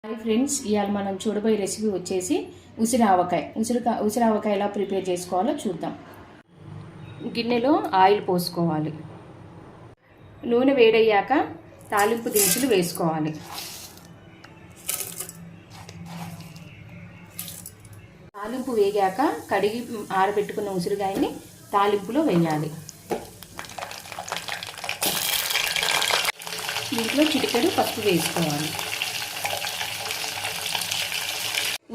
Hi friends, ఇవాళ మనం చూడబోయే రెసిపీ వచ్చేసి ఉసిరావకాయ ఎలా ప్రిపేర్ చేసుకోవాలో చూద్దాం. గిన్నెలో ఆయిల్ పోసుకోవాలి. నూనె వేడయ్యాక తాలింపు దినుసులు వేసుకోవాలి. తాలింపు వేగాక కడిగి ఆరబెట్టుకున్న ఉసిరికాయని తాలింపులో వేయాలి. దీంట్లో చిటికెడు పసుపు వేసుకోవాలి.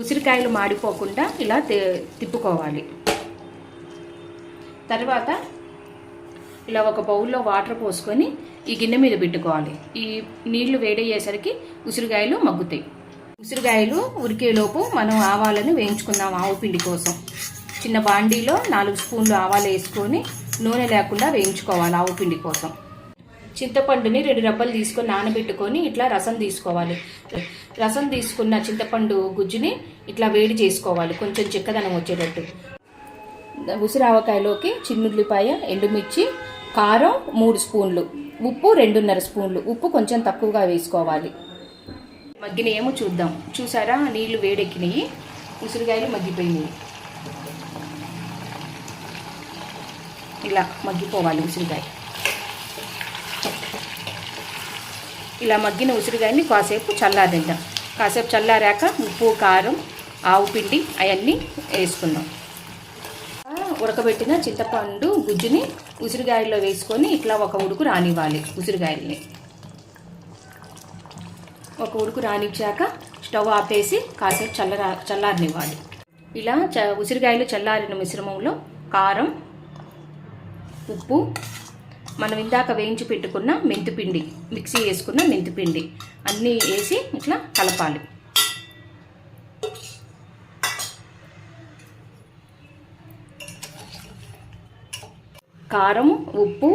ఉసిరికాయలు మాడిపోకుండా ఇలా తిప్పుకోవాలి. తర్వాత ఇలా ఒక బౌల్లో వాటర్ పోసుకొని ఈ గిన్నె మీద పెట్టుకోవాలి. ఈ నీళ్లు వేడయ్యేసరికి ఉసిరికాయలు మగ్గుతాయి. ఉసిరికాయలు ఉరికేలోపు మనం ఆవాలను వేయించుకుందాం. ఆవు పిండి కోసం చిన్న బాండీలో 4 స్పూన్లు ఆవాలు వేసుకొని నూనె లేకుండా వేయించుకోవాలి. ఆవు పిండి కోసం చింతపండుని 2 రబ్బలు తీసుకొని నానబెట్టుకొని ఇట్లా రసం తీసుకోవాలి. రసం తీసుకున్న చింతపండు గుజ్జుని ఇట్లా వేడి చేసుకోవాలి, కొంచెం చిక్కదనం వచ్చేటట్టు. ఉసిరావకాయలోకి చిన్నుల్లిపాయ, ఎండుమిర్చి, కారం 3 స్పూన్లు, ఉప్పు 2.5 స్పూన్లు. ఉప్పు కొంచెం తక్కువగా వేసుకోవాలి. మగ్గినాయేమో చూద్దాం. చూసారా, నీళ్లు వేడెక్కినాయి, ఉసిరికాయలు మగ్గిపోయినాయి. ఇలా మగ్గిపోవాలి ఉసిరికాయ. ఇలా మగ్గిన ఉసిరికాయని కాసేపు చల్లారిద్దాం. కాసేపు చల్లారాక ఉప్పు, కారం, ఆవు పిండి అవన్నీ వేసుకుందాం. ఉడకబెట్టిన చింతపండు గుజ్జుని ఉసిరికాయల్లో వేసుకొని ఇట్లా ఒక ఉడుకు రానివ్వాలి. ఉసిరికాయల్ని ఒక ఉడుకు రానిచ్చాక స్టవ్ ఆపేసి కాసేపు చల్లారనివ్వాలి. ఇలా ఉసిరికాయలు చల్లారిన మిశ్రమంలో కారం, ఉప్పు, మనం ఇందాక వేయించి పెట్టుకున్న మెంతిపిండి, మిక్సీ వేసుకున్న మెంతిపిండి అన్నీ వేసి ఇట్లా కలపాలి. కారం, ఉప్పు,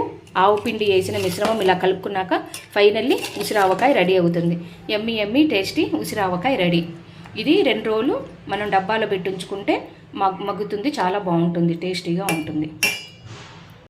ఆవు పిండి వేసిన మిశ్రమం ఇలా కలుపుకున్నాక ఫైనల్లీ ఉసిరావకాయ రెడీ అవుతుంది. ఎమ్మి టేస్టీ ఉసిరావకాయ రెడీ. ఇది 2 రోజులు మనం డబ్బాలో పెట్టి ఉంచుకుంటే మగ్గుతుంది. చాలా బాగుంటుంది, టేస్టీగా ఉంటుంది.